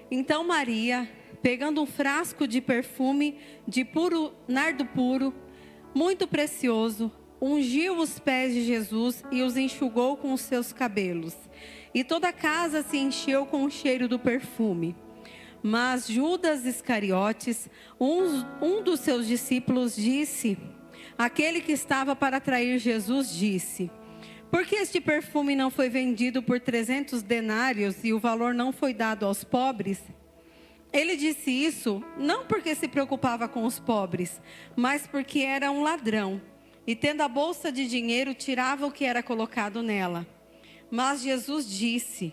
Então Maria, pegando um frasco de perfume de puro nardo puro, muito precioso, ungiu os pés de Jesus e os enxugou com os seus cabelos. E toda a casa se encheu com o cheiro do perfume. Mas Judas Iscariotes, um dos seus discípulos, disse, aquele que estava para trair Jesus, disse: por que este perfume não foi vendido por 300 denários e o valor não foi dado aos pobres? Ele disse isso não porque se preocupava com os pobres, mas porque era um ladrão. E tendo a bolsa de dinheiro, tirava o que era colocado nela. Mas Jesus disse: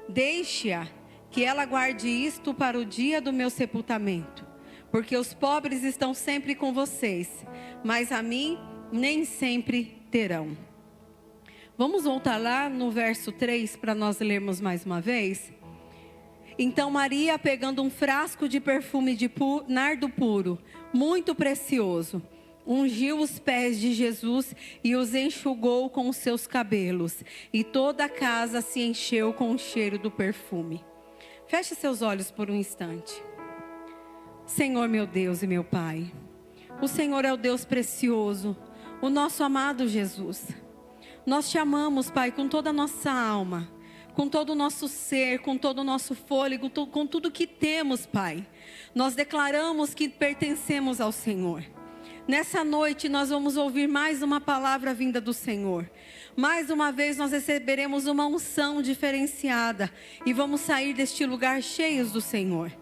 deixe-a, que ela guarde isto para o dia do meu sepultamento. Porque os pobres estão sempre com vocês, mas a mim nem sempre terão. Vamos voltar lá no verso 3 para nós lermos mais uma vez. Então Maria, pegando um frasco de perfume de nardo puro, muito precioso, ungiu os pés de Jesus e os enxugou com os seus cabelos. E toda a casa se encheu com o cheiro do perfume. Feche seus olhos por um instante. Senhor meu Deus e meu Pai, o Senhor é o Deus precioso, o nosso amado Jesus. Nós te amamos, Pai, com toda a nossa alma, com todo o nosso ser, com todo o nosso fôlego, com tudo que temos, Pai. Nós declaramos que pertencemos ao Senhor. Nessa noite nós vamos ouvir mais uma palavra vinda do Senhor. Mais uma vez nós receberemos uma unção diferenciada e vamos sair deste lugar cheios do Senhor.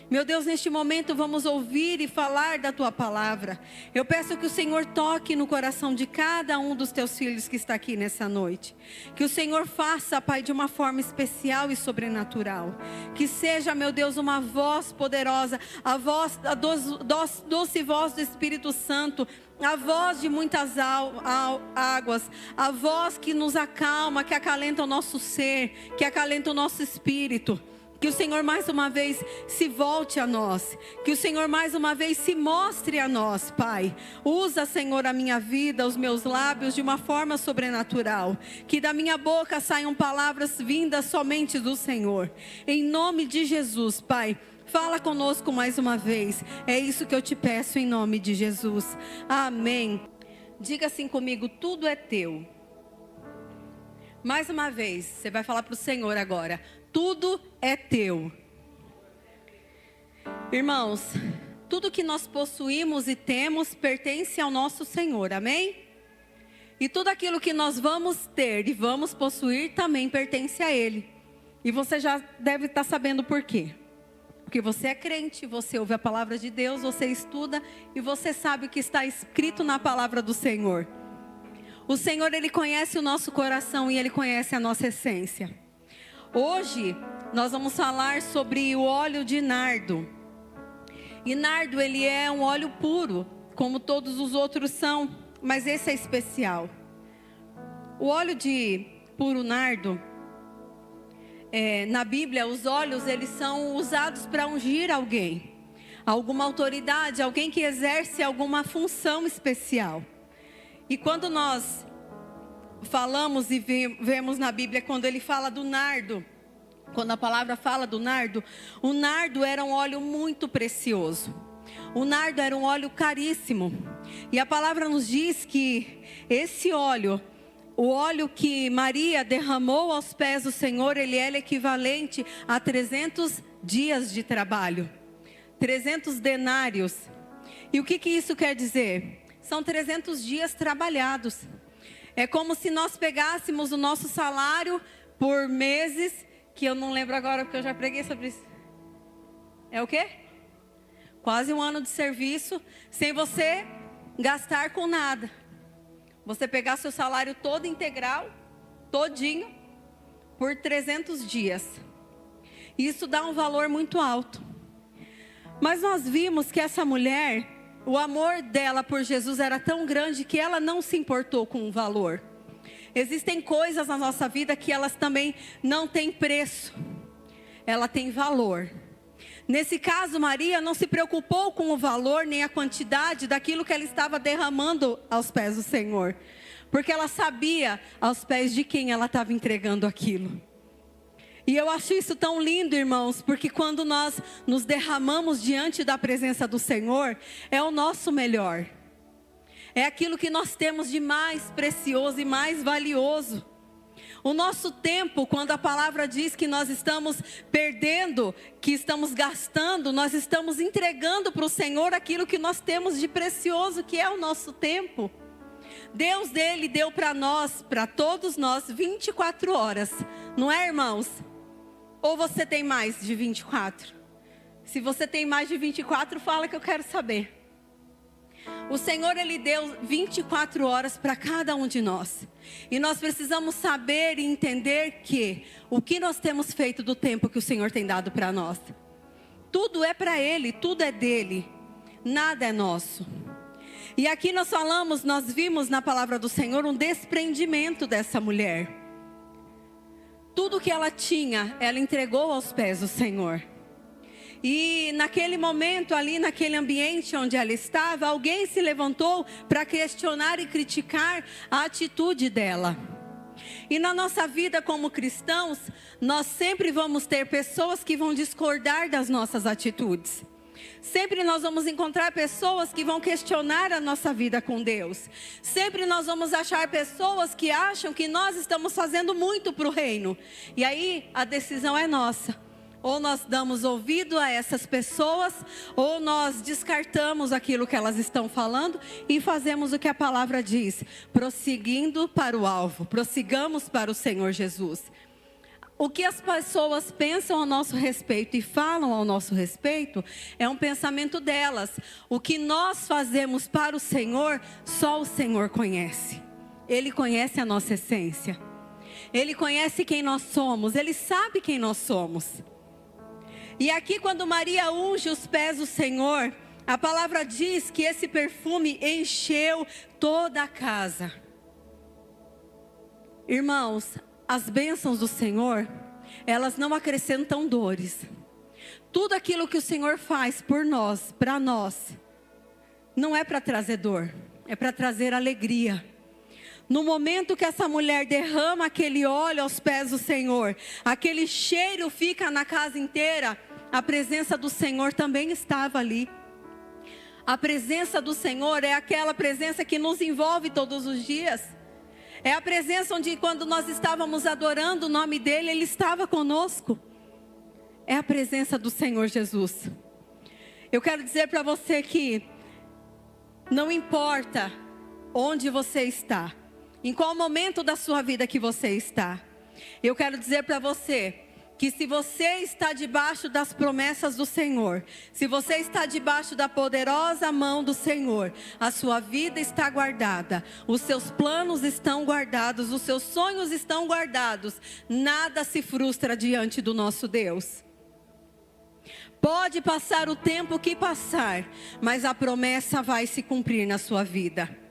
Meu Deus, neste momento vamos ouvir e falar da Tua palavra. Eu peço que o Senhor toque no coração de cada um dos Teus filhos que está aqui nessa noite. Que o Senhor faça, Pai, de uma forma especial e sobrenatural. Que seja, meu Deus, uma voz poderosa, a voz, a doce voz do Espírito Santo, a voz de muitas águas, a voz que nos acalma, que acalenta o nosso ser, que acalenta o nosso espírito. Que o Senhor mais uma vez se volte a nós. Que o Senhor mais uma vez se mostre a nós, Pai. Usa, Senhor, a minha vida, os meus lábios de uma forma sobrenatural. Que da minha boca saiam palavras vindas somente do Senhor. Em nome de Jesus, Pai. Fala conosco mais uma vez. É isso que eu te peço em nome de Jesus. Amém. Diga assim comigo: tudo é teu. Mais uma vez, você vai falar para o Senhor agora: tudo é teu. Irmãos, tudo que nós possuímos e temos pertence ao nosso Senhor, amém? E tudo aquilo que nós vamos ter e vamos possuir também pertence a Ele. E você já deve estar sabendo por quê. Porque você é crente, você ouve a palavra de Deus, você estuda e você sabe o que está escrito na palavra do Senhor. O Senhor, Ele conhece o nosso coração e Ele conhece a nossa essência. Hoje, nós vamos falar sobre o óleo de nardo. E nardo, ele é um óleo puro, como todos os outros são, mas esse é especial. O óleo de puro nardo, na Bíblia, os óleos, eles são usados para ungir alguém. Alguma autoridade, alguém que exerce alguma função especial. E quando nós falamos e vemos na Bíblia, quando ele fala do nardo, quando a palavra fala do nardo, o nardo era um óleo muito precioso. O nardo era um óleo caríssimo. E a palavra nos diz que esse óleo, o óleo que Maria derramou aos pés do Senhor, ele é equivalente a 300 dias de trabalho. 300 denários. E o que isso quer dizer? São 300 dias trabalhados. É como se nós pegássemos o nosso salário por meses, que eu não lembro agora porque eu já preguei sobre isso. É o quê? Quase um ano de serviço, sem você gastar com nada. Você pegar seu salário todo integral, todinho, por 300 dias. Isso dá um valor muito alto. Mas nós vimos que essa mulher, o amor dela por Jesus era tão grande que ela não se importou com o valor. Existem coisas na nossa vida que elas também não têm preço. Ela tem valor. Nesse caso, Maria não se preocupou com o valor nem a quantidade daquilo que ela estava derramando aos pés do Senhor. Porque ela sabia aos pés de quem ela estava entregando aquilo. E eu acho isso tão lindo, irmãos, porque quando nós nos derramamos diante da presença do Senhor, é o nosso melhor. É aquilo que nós temos de mais precioso e mais valioso. O nosso tempo, quando a palavra diz que nós estamos perdendo, que estamos gastando, nós estamos entregando para o Senhor aquilo que nós temos de precioso, que é o nosso tempo. Deus dele deu para nós, para todos nós, 24 horas. Não é, irmãos? Ou você tem mais de 24? Se você tem mais de 24, fala que eu quero saber. O Senhor, Ele deu 24 horas para cada um de nós. E nós precisamos saber e entender que o que nós temos feito do tempo que o Senhor tem dado para nós. Tudo é para Ele, tudo é dEle. Nada é nosso. E aqui nós vimos na palavra do Senhor um desprendimento dessa mulher. Tudo que ela tinha, ela entregou aos pés do Senhor. E naquele momento ali, naquele ambiente onde ela estava, alguém se levantou para questionar e criticar a atitude dela. E na nossa vida como cristãos, nós sempre vamos ter pessoas que vão discordar das nossas atitudes. Sempre nós vamos encontrar pessoas que vão questionar a nossa vida com Deus. Sempre nós vamos achar pessoas que acham que nós estamos fazendo muito para o reino. E aí a decisão é nossa. Ou nós damos ouvido a essas pessoas, ou nós descartamos aquilo que elas estão falando e fazemos o que a palavra diz, prosseguindo para o alvo, prossigamos para o Senhor Jesus. O que as pessoas pensam ao nosso respeito e falam ao nosso respeito é um pensamento delas. O que nós fazemos para o Senhor, só o Senhor conhece. Ele conhece a nossa essência. Ele conhece quem nós somos, Ele sabe quem nós somos. E aqui quando Maria unge os pés do Senhor, a palavra diz que esse perfume encheu toda a casa. Irmãos, as bênçãos do Senhor, elas não acrescentam dores. Tudo aquilo que o Senhor faz por nós, para nós, não é para trazer dor, é para trazer alegria. No momento que essa mulher derrama aquele óleo aos pés do Senhor, aquele cheiro fica na casa inteira, a presença do Senhor também estava ali. A presença do Senhor é aquela presença que nos envolve todos os dias. É a presença onde quando nós estávamos adorando o nome dEle, Ele estava conosco. É a presença do Senhor Jesus. Eu quero dizer para você que não importa onde você está, em qual momento da sua vida que você está. Eu quero dizer para você que se você está debaixo das promessas do Senhor, se você está debaixo da poderosa mão do Senhor, a sua vida está guardada, os seus planos estão guardados, os seus sonhos estão guardados, nada se frustra diante do nosso Deus. Pode passar o tempo que passar, mas a promessa vai se cumprir na sua vida.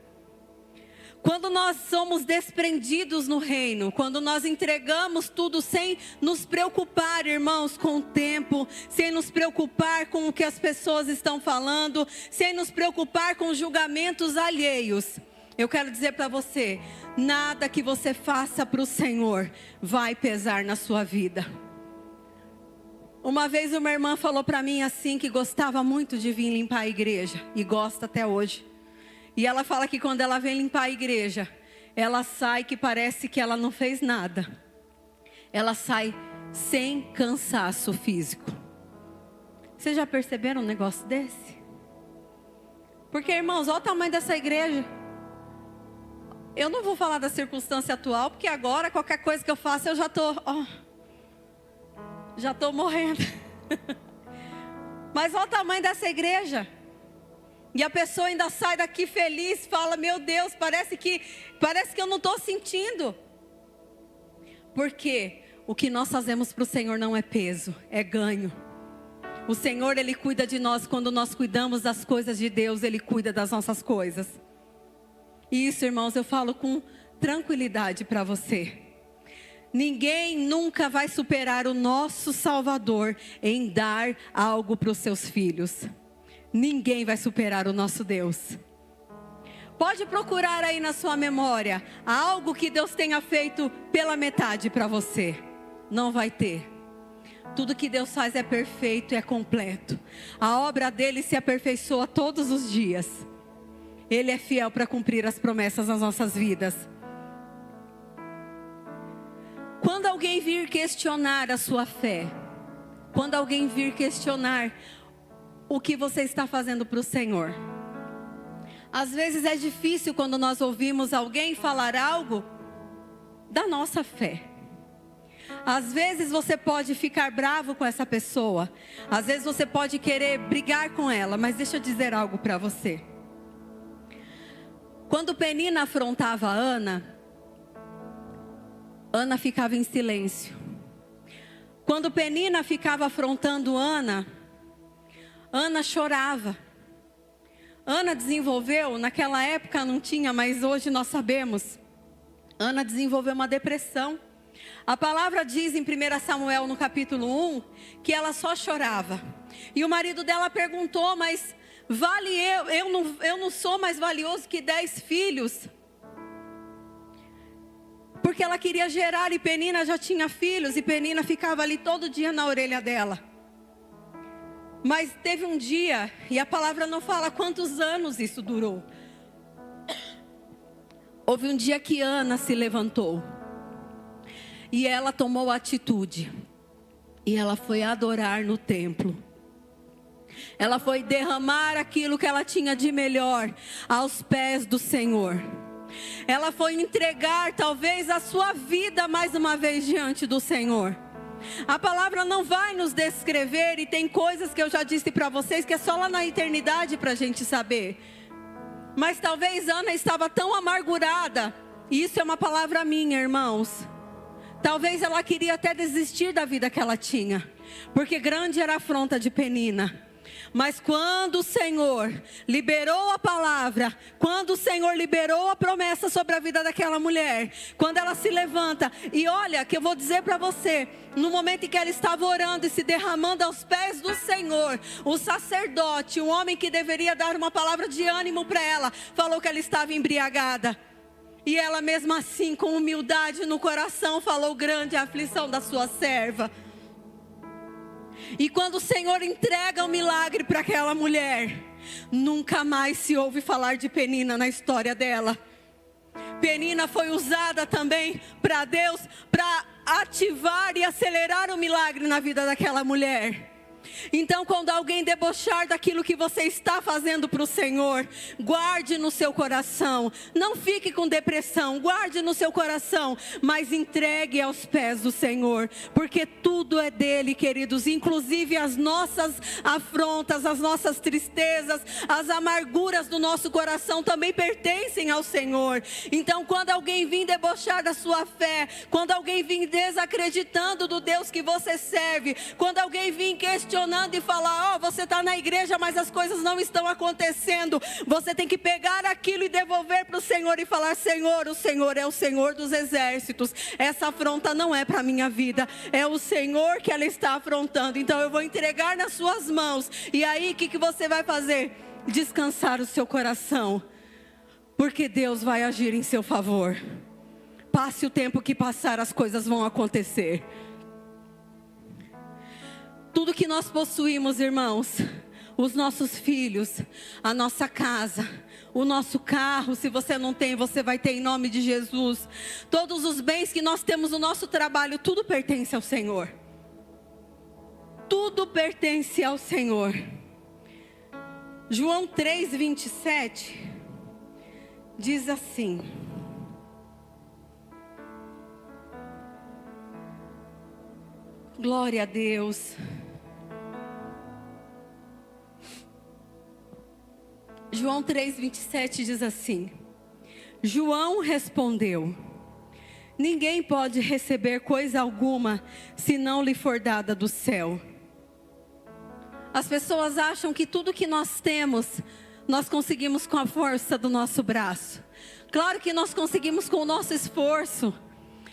Quando nós somos desprendidos no reino, quando nós entregamos tudo sem nos preocupar, irmãos, com o tempo, sem nos preocupar com o que as pessoas estão falando, sem nos preocupar com julgamentos alheios, eu quero dizer para você, nada que você faça para o Senhor vai pesar na sua vida. Uma vez uma irmã falou para mim assim, que gostava muito de vir limpar a igreja, e gosta até hoje. E ela fala que quando ela vem limpar a igreja, ela sai que parece que ela não fez nada. Ela sai sem cansaço físico. Vocês já perceberam um negócio desse? Porque, irmãos, olha o tamanho dessa igreja. Eu não vou falar da circunstância atual, porque agora qualquer coisa que eu faço eu já estou morrendo. Mas olha o tamanho dessa igreja. E a pessoa ainda sai daqui feliz, fala, meu Deus, parece que eu não estou sentindo. Porque o que nós fazemos para o Senhor não é peso, é ganho. O Senhor, Ele cuida de nós, quando nós cuidamos das coisas de Deus, Ele cuida das nossas coisas. E isso, irmãos, eu falo com tranquilidade para você. Ninguém nunca vai superar o nosso Salvador em dar algo para os seus filhos. Ninguém vai superar o nosso Deus. Pode procurar aí na sua memória algo que Deus tenha feito pela metade para você. Não vai ter. Tudo que Deus faz é perfeito e é completo. A obra dele se aperfeiçoa todos os dias. Ele é fiel para cumprir as promessas nas nossas vidas. Quando alguém vir questionar a sua fé, quando alguém vir questionar o que você está fazendo para o Senhor, às vezes é difícil quando nós ouvimos alguém falar algo da nossa fé. Às vezes você pode ficar bravo com essa pessoa. Às vezes você pode querer brigar com ela. Mas deixa eu dizer algo para você. Quando Penina afrontava Ana, Ana ficava em silêncio. Quando Penina ficava afrontando Ana, Ana chorava. Ana desenvolveu, naquela época não tinha, mas hoje nós sabemos. Ana desenvolveu uma depressão. A palavra diz em 1 Samuel, no capítulo 1, que ela só chorava. E o marido dela perguntou, mas vale eu não sou mais valioso que 10 filhos? Porque ela queria gerar e Penina já tinha filhos. E Penina ficava ali todo dia na orelha dela. Mas teve um dia, e a palavra não fala quantos anos isso durou. Houve um dia que Ana se levantou. E ela tomou atitude. E ela foi adorar no templo. Ela foi derramar aquilo que ela tinha de melhor aos pés do Senhor. Ela foi entregar talvez a sua vida mais uma vez diante do Senhor. A palavra não vai nos descrever, e tem coisas que eu já disse para vocês que é só lá na eternidade para a gente saber. Mas talvez Ana estava tão amargurada, e isso é uma palavra minha, irmãos. Talvez ela queria até desistir da vida que ela tinha, porque grande era a afronta de Penina. Mas quando o Senhor liberou a palavra, quando o Senhor liberou a promessa sobre a vida daquela mulher, quando ela se levanta, e olha que eu vou dizer para você, no momento em que ela estava orando e se derramando aos pés do Senhor, o sacerdote, um homem que deveria dar uma palavra de ânimo para ela, falou que ela estava embriagada. E ela mesmo assim, com humildade no coração, falou: grande é a aflição da sua serva. E quando o Senhor entrega o milagre para aquela mulher, nunca mais se ouve falar de Penina na história dela. Penina foi usada também para Deus, para ativar e acelerar o milagre na vida daquela mulher. Então, quando alguém debochar daquilo que você está fazendo para o Senhor, guarde no seu coração. Não fique com depressão, guarde no seu coração, mas entregue aos pés do Senhor, porque tudo é dele, queridos, inclusive as nossas afrontas, as nossas tristezas, as amarguras do nosso coração também pertencem ao Senhor. Então, quando alguém vir debochar da sua fé, quando alguém vir desacreditando do Deus que você serve, quando alguém vir questionando e falar: você está na igreja, mas as coisas não estão acontecendo, você tem que pegar aquilo e devolver para o Senhor e falar: Senhor, o Senhor é o Senhor dos exércitos, essa afronta não é para a minha vida, é o Senhor que ela está afrontando, então eu vou entregar nas suas mãos. E aí o que você vai fazer? Descansar o seu coração, porque Deus vai agir em seu favor. Passe o tempo que passar, as coisas vão acontecer. Tudo que nós possuímos, irmãos, os nossos filhos, a nossa casa, o nosso carro, se você não tem, você vai ter em nome de Jesus. Todos os bens que nós temos no nosso trabalho, tudo pertence ao Senhor. Tudo pertence ao Senhor. João 3:27 diz assim: glória a Deus. João 3:27 diz assim: João respondeu: ninguém pode receber coisa alguma se não lhe for dada do céu. As pessoas acham que tudo que nós temos, nós conseguimos com a força do nosso braço. Claro que nós conseguimos com o nosso esforço.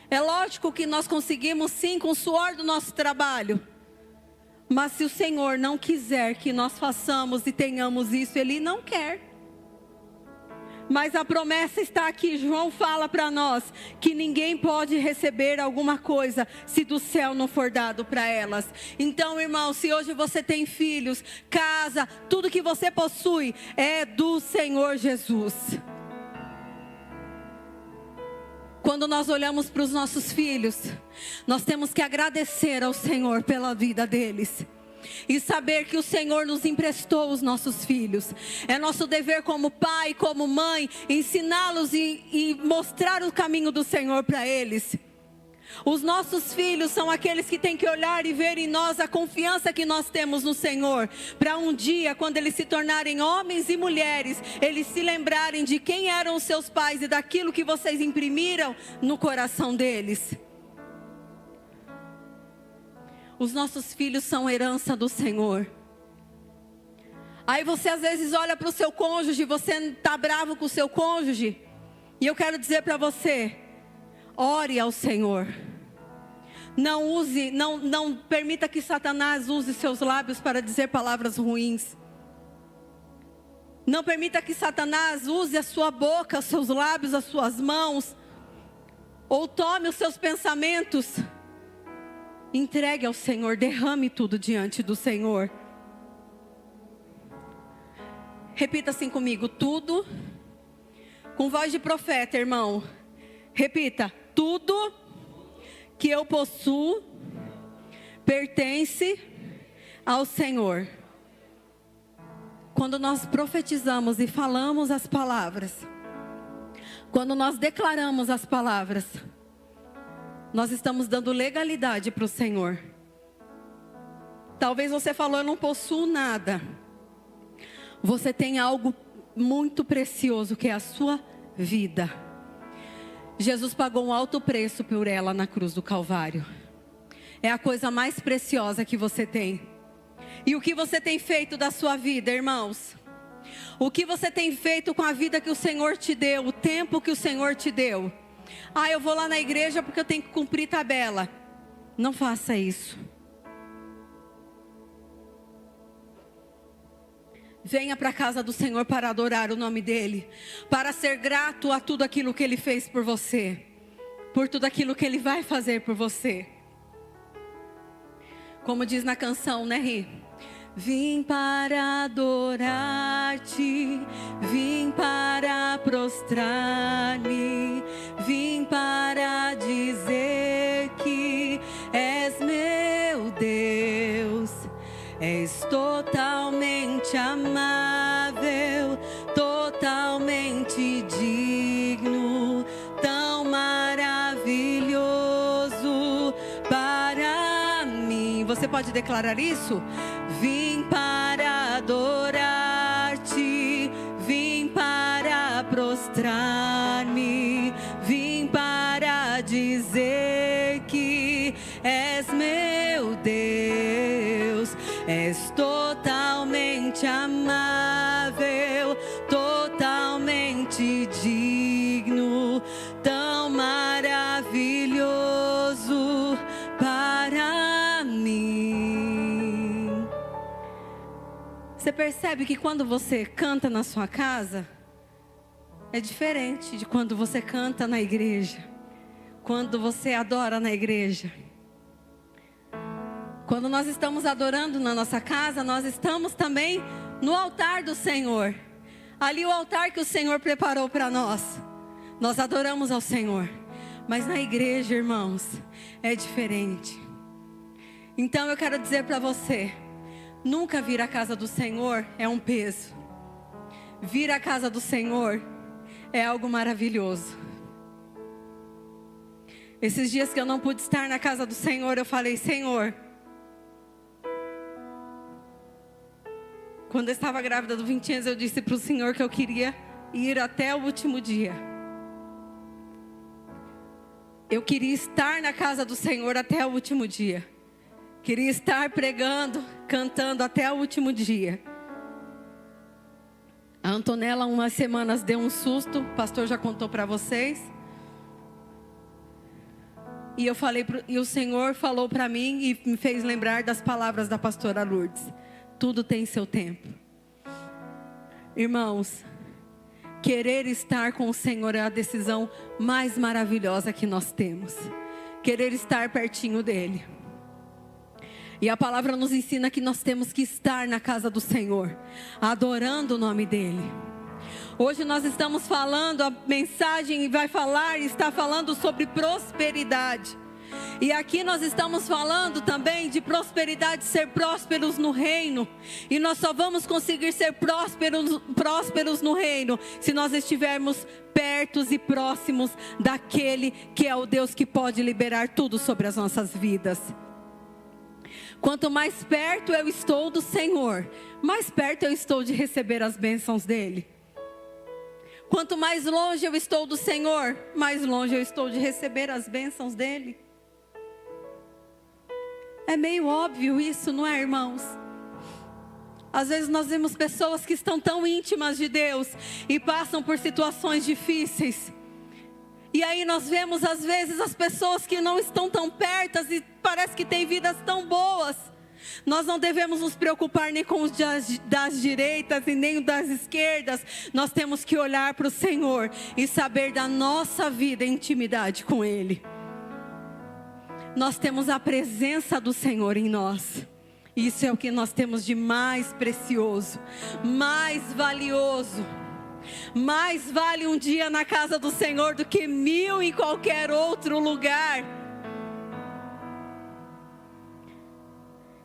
É lógico que nós conseguimos sim com o suor do nosso trabalho. Mas se o Senhor não quiser que nós façamos e tenhamos isso, Ele não quer. Mas a promessa está aqui. João fala para nós que ninguém pode receber alguma coisa se do céu não for dado para elas. Então, irmão, se hoje você tem filhos, casa, tudo que você possui é do Senhor Jesus. Quando nós olhamos para os nossos filhos, nós temos que agradecer ao Senhor pela vida deles. E saber que o Senhor nos emprestou os nossos filhos. É nosso dever como pai, como mãe, ensiná-los e mostrar o caminho do Senhor para eles. Os nossos filhos são aqueles que têm que olhar e ver em nós a confiança que nós temos no Senhor. Para um dia, quando eles se tornarem homens e mulheres, eles se lembrarem de quem eram os seus pais e daquilo que vocês imprimiram no coração deles. Os nossos filhos são herança do Senhor. Aí você às vezes olha para o seu cônjuge, você está bravo com o seu cônjuge. E eu quero dizer para você, ore ao Senhor. Não permita que Satanás use seus lábios para dizer palavras ruins. Não permita que Satanás use a sua boca, os seus lábios, as suas mãos. Ou tome os seus pensamentos. Entregue ao Senhor, derrame tudo diante do Senhor. Repita assim comigo, tudo, com voz de profeta, irmão. Repita, tudo que eu possuo pertence ao Senhor. Quando nós profetizamos e falamos as palavras, quando nós declaramos as palavras, nós estamos dando legalidade para o Senhor. Talvez você falou, eu não possuo nada. Você tem algo muito precioso, que é a sua vida. Jesus pagou um alto preço por ela na cruz do Calvário. É a coisa mais preciosa que você tem. E o que você tem feito da sua vida, irmãos? O que você tem feito com a vida que o Senhor te deu, o tempo que o Senhor te deu? Eu vou lá na igreja porque eu tenho que cumprir tabela. Não faça isso. Venha para a casa do Senhor para adorar o nome dEle, para ser grato a tudo aquilo que Ele fez por você, por tudo aquilo que Ele vai fazer por você. Como diz na canção, né, Ri? Vim para adorar-te, vim para prostrar-me, vim para dizer que és meu Deus. És totalmente amável, totalmente digno, tão maravilhoso para mim. Você pode declarar isso? Vim para adorar-te, vim para prostrar-me, vim para dizer que és meu Deus. És totalmente amável, totalmente digno, tão maravilhoso para mim. Você percebe que quando você canta na sua casa, é diferente de quando você canta na igreja, quando você adora na igreja. Quando nós estamos adorando na nossa casa, nós estamos também no altar do Senhor. Ali o altar que o Senhor preparou para nós. Nós adoramos ao Senhor. Mas na igreja, irmãos, é diferente. Então eu quero dizer para você, nunca vir à casa do Senhor é um peso. Vir à casa do Senhor é algo maravilhoso. Esses dias que eu não pude estar na casa do Senhor, eu falei, Senhor, quando eu estava grávida do 20 anos, eu disse para o Senhor que eu queria ir até o último dia. Eu queria estar na casa do Senhor até o último dia. Queria estar pregando, cantando até o último dia. A Antonella, umas semanas, deu um susto. O pastor já contou para vocês. E eu falei, e o Senhor falou para mim e me fez lembrar das palavras da pastora Lourdes. Tudo tem seu tempo. Irmãos, Querer estar com o Senhor é a decisão mais maravilhosa que nós temos. Querer estar pertinho dEle. E a palavra nos ensina que nós temos que estar na casa do Senhor, adorando o nome dEle. Hoje nós estamos falando, a mensagem está falando sobre prosperidade. E aqui nós estamos falando também de prosperidade, ser prósperos no reino. E nós só vamos conseguir ser prósperos no reino se nós estivermos perto e próximos daquele que é o Deus que pode liberar tudo sobre as nossas vidas. Quanto mais perto eu estou do Senhor, mais perto eu estou de receber as bênçãos dEle. Quanto mais longe eu estou do Senhor, mais longe eu estou de receber as bênçãos dEle. É meio óbvio isso, não é, irmãos? Às vezes nós vemos pessoas que estão tão íntimas de Deus e passam por situações difíceis. E aí nós vemos às vezes as pessoas que não estão tão pertas e parece que têm vidas tão boas. Nós não devemos nos preocupar nem com os das direitas e nem das esquerdas. Nós temos que olhar para o Senhor e saber da nossa vida em intimidade com Ele. Nós temos a presença do Senhor em nós. Isso é o que nós temos de mais precioso, mais valioso. Mais vale um dia na casa do Senhor do que 1000 em qualquer outro lugar.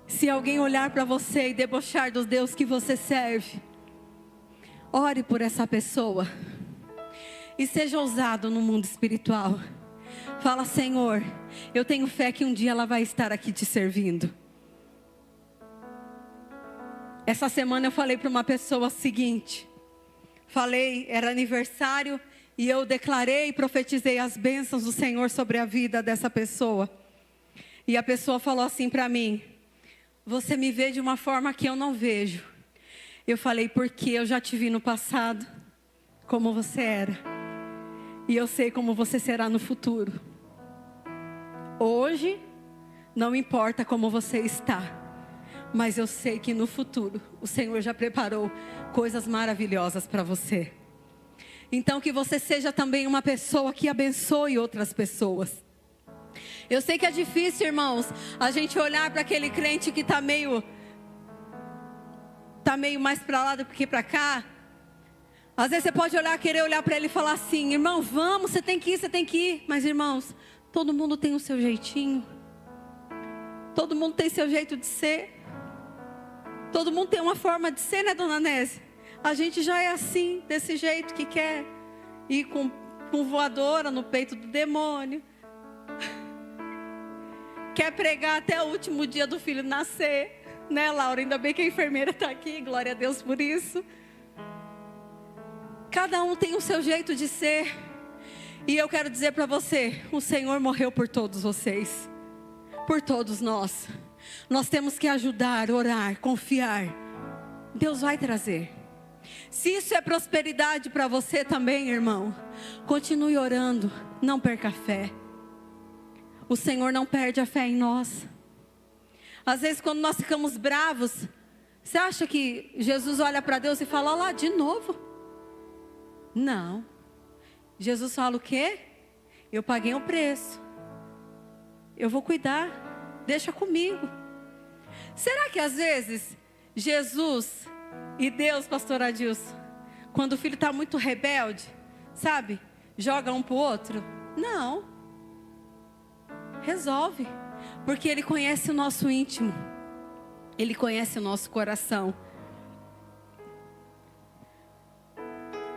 Se alguém olhar para você e debochar do Deus que você serve, ore por essa pessoa. E seja ousado no mundo espiritual. Fala: Senhor, eu tenho fé que um dia ela vai estar aqui te servindo. Essa semana eu falei para uma pessoa o seguinte. Era aniversário e eu declarei e profetizei as bênçãos do Senhor sobre a vida dessa pessoa. E a pessoa falou assim para mim: você me vê de uma forma que eu não vejo. Eu falei: porque eu já te vi no passado, como você era. E eu sei como você será no futuro. Hoje, não importa como você está. Mas eu sei que no futuro o Senhor já preparou coisas maravilhosas para você. Então que você seja também uma pessoa que abençoe outras pessoas. Eu sei que é difícil, irmãos, a gente olhar para aquele crente que está meio mais para lá do que para cá. Às vezes você pode querer olhar para ele e falar assim: irmão, vamos, você tem que ir. Mas, irmãos, todo mundo tem o seu jeitinho. Todo mundo tem seu jeito de ser. Todo mundo tem uma forma de ser, né, dona Nésia? A gente já é assim, desse jeito, que quer ir com voadora no peito do demônio. Quer pregar até o último dia do filho nascer. Né, Laura? Ainda bem que a enfermeira está aqui, glória a Deus por isso. Cada um tem o seu jeito de ser. E eu quero dizer para você, o Senhor morreu por todos vocês. Por todos nós. Nós temos que ajudar, orar, confiar. Deus vai trazer. Se isso é prosperidade para você também, irmão, continue orando, não perca a fé. O Senhor não perde a fé em nós. Às vezes quando nós ficamos bravos, você acha que Jesus olha para Deus e fala: olha lá, de novo? Não. Jesus fala o quê? Eu paguei o preço. Eu vou cuidar. Deixa comigo. Será que às vezes Jesus e Deus, pastor Adilson, quando o filho está muito rebelde, sabe, joga um para o outro? Não. Resolve. Porque Ele conhece o nosso íntimo. Ele conhece o nosso coração.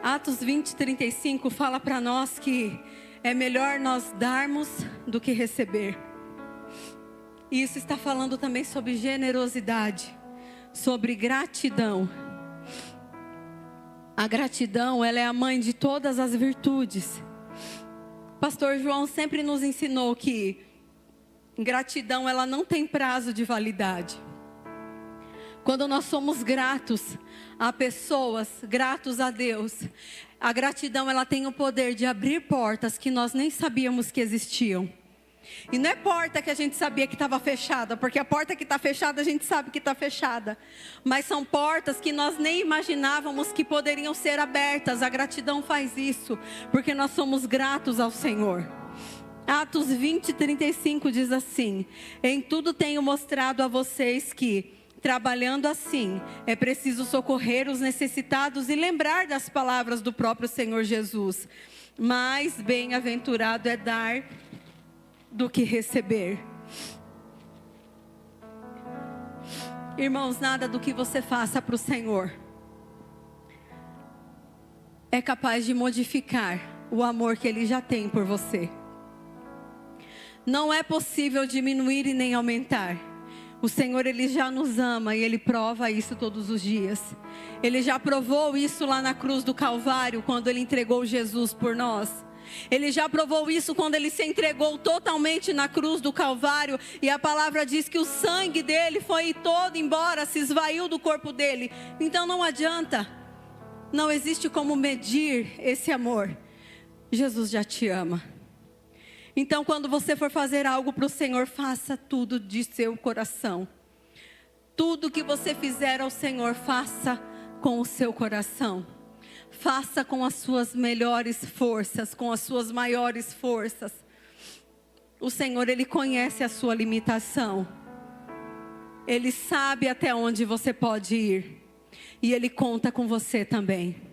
Atos 20:35 fala para nós que é melhor nós darmos do que receber. E isso está falando também sobre generosidade, sobre gratidão. A gratidão, ela é a mãe de todas as virtudes. Pastor João sempre nos ensinou que gratidão, ela não tem prazo de validade. Quando nós somos gratos a pessoas, gratos a Deus, a gratidão, ela tem o poder de abrir portas que nós nem sabíamos que existiam. E não é porta que a gente sabia que estava fechada, porque a porta que está fechada a gente sabe que está fechada. Mas são portas que nós nem imaginávamos que poderiam ser abertas. A gratidão faz isso, porque nós somos gratos ao Senhor. Atos 20:35 diz assim: em tudo tenho mostrado a vocês que, trabalhando assim, é preciso socorrer os necessitados e lembrar das palavras do próprio Senhor Jesus. Mais bem-aventurado é dar do que receber. Irmãos, nada do que você faça para o Senhor é capaz de modificar o amor que Ele já tem por você. Não é possível diminuir e nem aumentar. O Senhor, Ele já nos ama e Ele prova isso todos os dias. Ele já provou isso lá na cruz do Calvário, quando Ele entregou Jesus por nós. Ele já provou isso quando Ele se entregou totalmente na cruz do Calvário. E a palavra diz que o sangue dele foi todo embora, se esvaiu do corpo dele. Então não adianta. Não existe como medir esse amor. Jesus já te ama. Então, quando você for fazer algo para o Senhor, faça tudo de seu coração. Tudo que você fizer ao Senhor, faça com o seu coração. Faça com as suas melhores forças, com as suas maiores forças. O Senhor, Ele conhece a sua limitação. Ele sabe até onde você pode ir. E Ele conta com você também.